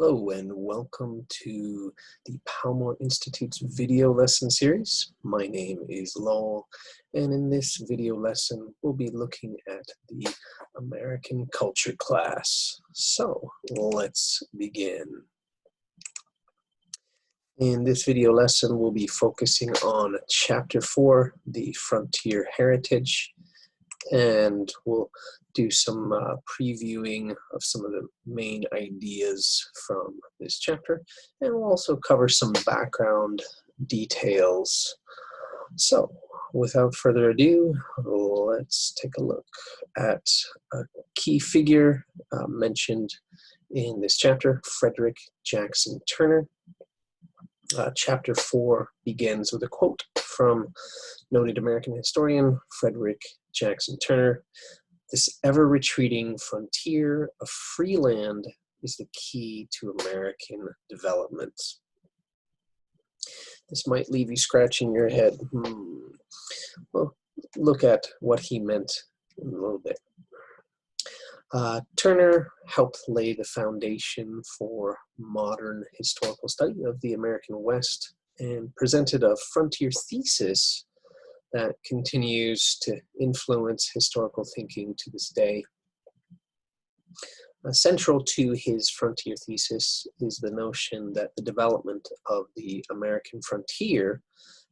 Hello and welcome to the Palmore Institute's video lesson series. My name is Lowell, and in this video lesson we'll be looking at the American culture class. So let's begin. In this video lesson we'll be focusing on Chapter 4, the Frontier Heritage, and we'll do some previewing of some of the main ideas from this chapter, and we'll also cover some background details. So without further ado, let's take a look at a key figure mentioned in this chapter, Frederick Jackson Turner. Chapter 4 begins with a quote from noted American historian Frederick Jackson Turner. "This ever-retreating frontier of free land is the key to American development." This might leave you scratching your head. Well, look at what he meant in a little bit. Turner helped lay the foundation for modern historical study of the American West and presented a frontier thesis that continues to influence historical thinking to this day. Central to his frontier thesis is the notion that the development of the American frontier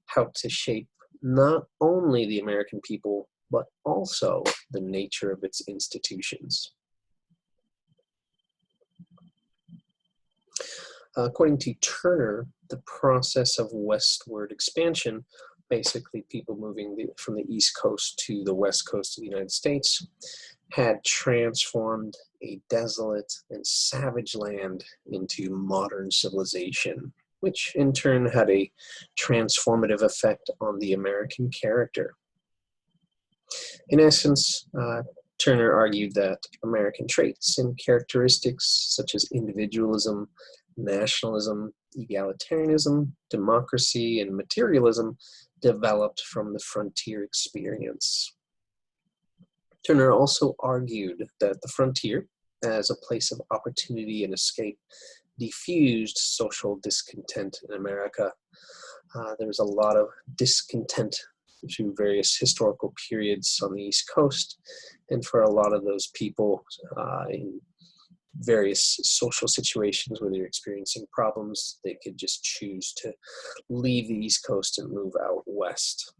helped to shape not only the American people, but also the nature of its institutions. According to Turner, the process of westward expansion, basically people moving from the East Coast to the West Coast of the United States, had transformed a desolate and savage land into modern civilization, which in turn had a transformative effect on the American character. In essence, Turner argued that American traits and characteristics such as individualism, nationalism, egalitarianism, democracy, and materialism developed from the frontier experience. Turner also argued that the frontier, as a place of opportunity and escape, diffused social discontent in America. There was a lot of discontent through various historical periods on the East Coast, and for a lot of those people in various social situations where they're experiencing problems, they could just choose to leave the East Coast and move out west.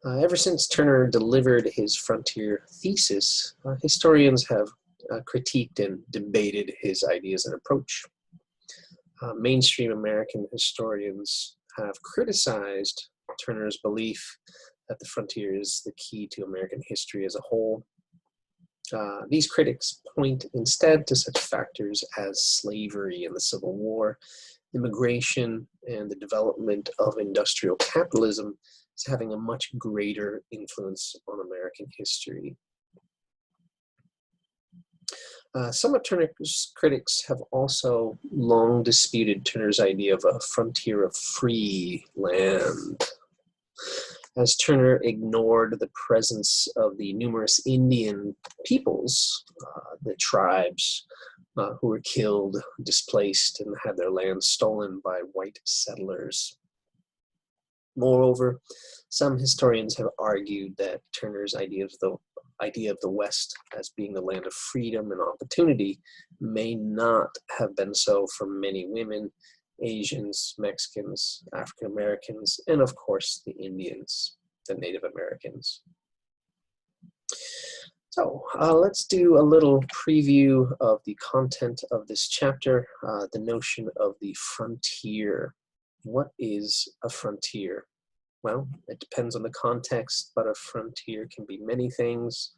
Ever since Turner delivered his frontier thesis, historians have critiqued and debated his ideas and approach. Mainstream American historians have criticized Turner's belief that the frontier is the key to American history as a whole. These critics point instead to such factors as slavery and the Civil War, immigration, and the development of industrial capitalism as having a much greater influence on American history. Some of Turner's critics have also long disputed Turner's idea of a frontier of free land, as Turner ignored the presence of the numerous Indian peoples, the tribes who were killed, displaced, and had their land stolen by white settlers. Moreover, some historians have argued that Turner's idea of the West as being the land of freedom and opportunity may not have been so for many women, Asians, Mexicans, African Americans, and of course the Indians, the Native Americans. So let's do a little preview of the content of this chapter, the notion of the frontier. What is a frontier? Well, it depends on the context, but a frontier can be many things.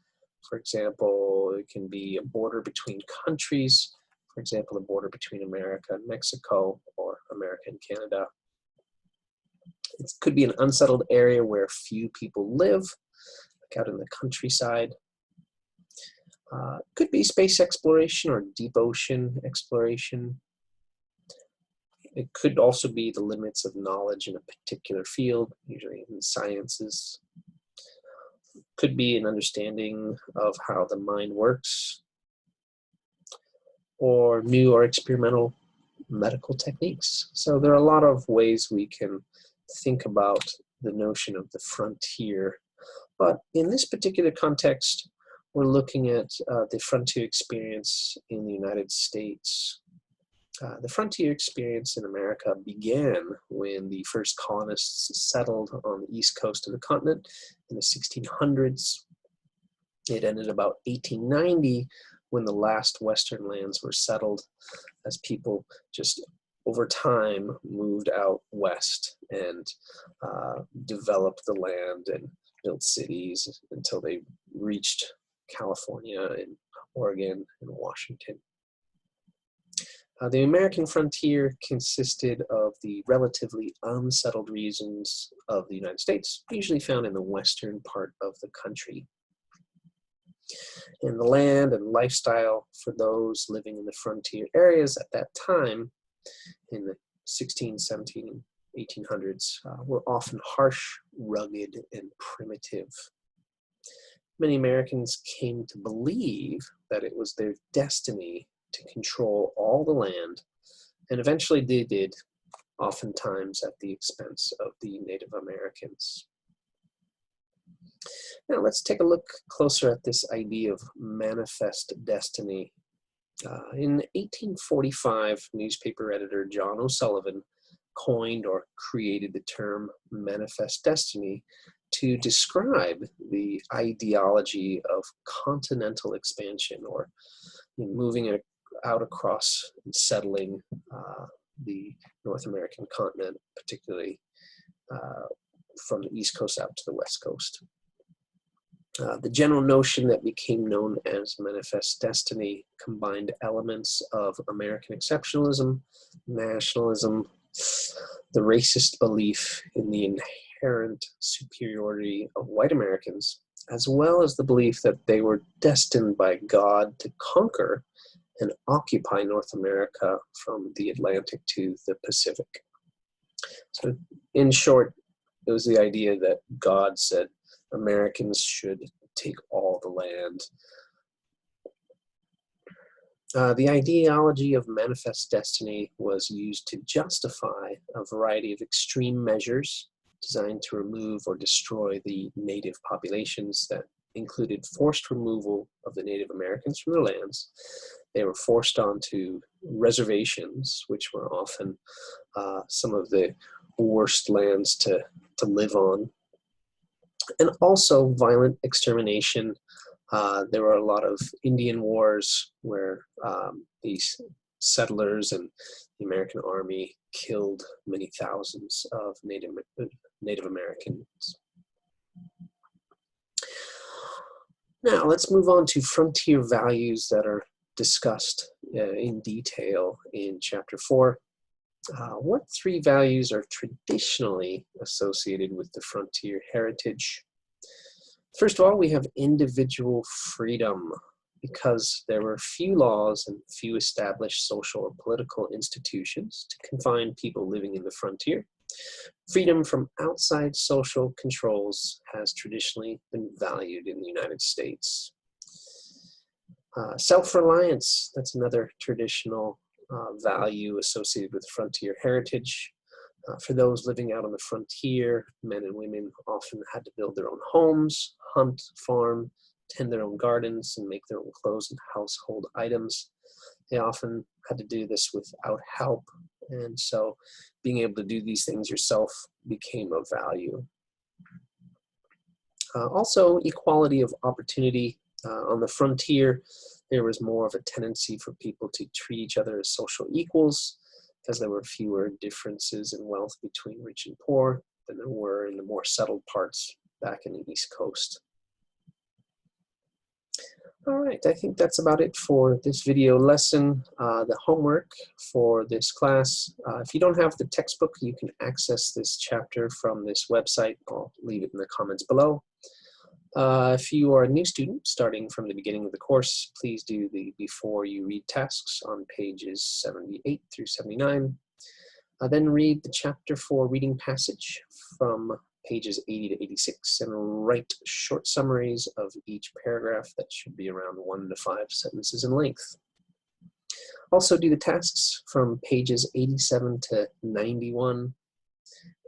For example, it can be a border between countries. For example, a border between America and Mexico, or America and Canada. It could be an unsettled area where few people live, like out in the countryside. Could be space exploration or deep ocean exploration. It could also be the limits of knowledge in a particular field, usually in sciences. Could be an understanding of how the mind works. or new or experimental medical techniques. So there are a lot of ways we can think about the notion of the frontier. But in this particular context, we're looking at the frontier experience in the United States. The frontier experience in America began when the first colonists settled on the east coast of the continent in the 1600s. It ended about 1890 when the last Western lands were settled, as people just over time moved out west and developed the land and built cities until they reached California and Oregon and Washington. The American frontier consisted of the relatively unsettled regions of the United States, usually found in the western part of the country. And the land and lifestyle for those living in the frontier areas at that time, in the 16, 17, 1800s, were often harsh, rugged, and primitive. Many Americans came to believe that it was their destiny to control all the land, and eventually they did, oftentimes at the expense of the Native Americans. Now let's take a look closer at this idea of manifest destiny. In 1845, newspaper editor John O'Sullivan coined or created the term manifest destiny to describe the ideology of continental expansion, or moving out across and settling the North American continent, particularly from the East Coast out to the West Coast. The general notion that became known as manifest destiny combined elements of American exceptionalism, nationalism, the racist belief in the inherent superiority of white Americans, as well as the belief that they were destined by God to conquer and occupy North America from the Atlantic to the Pacific. So in short, it was the idea that God said Americans should take all the land. The ideology of manifest destiny was used to justify a variety of extreme measures designed to remove or destroy the native populations that included forced removal of the Native Americans from their lands. They were forced onto reservations, which were often some of the worst lands to live on, and also violent extermination. There were a lot of Indian wars where these settlers and the American army killed many thousands of Native Americans. Now let's move on to frontier values that are discussed in detail in Chapter 4. What three values are traditionally associated with the frontier heritage? First of all, we have individual freedom, because there were few laws and few established social or political institutions to confine people living in the frontier. Freedom from outside social controls has traditionally been valued in the United States. Self-reliance, that's another traditional value associated with frontier heritage. For those living out on the frontier, men and women often had to build their own homes, hunt, farm, tend their own gardens, and make their own clothes and household items. They often had to do this without help, and so being able to do these things yourself became of value. Also, equality of opportunity. On the frontier, there was more of a tendency for people to treat each other as social equals, because there were fewer differences in wealth between rich and poor than there were in the more settled parts back in the East Coast. All right, I think that's about it for this video lesson. The homework for this class, if you don't have the textbook, you can access this chapter from this website. I'll leave it in the comments below. If you are a new student starting from the beginning of the course, please do the before you read tasks on pages 78 through 79. Then read the chapter 4 reading passage from pages 80 to 86 and write short summaries of each paragraph that should be around 1 to 5 sentences in length. Also do the tasks from pages 87 to 91.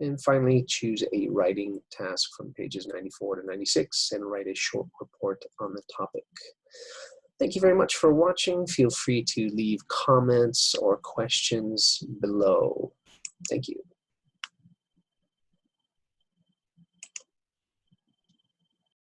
And finally, choose a writing task from pages 94 to 96 and write a short report on the topic. Thank you very much for watching. Feel free to leave comments or questions below. Thank you.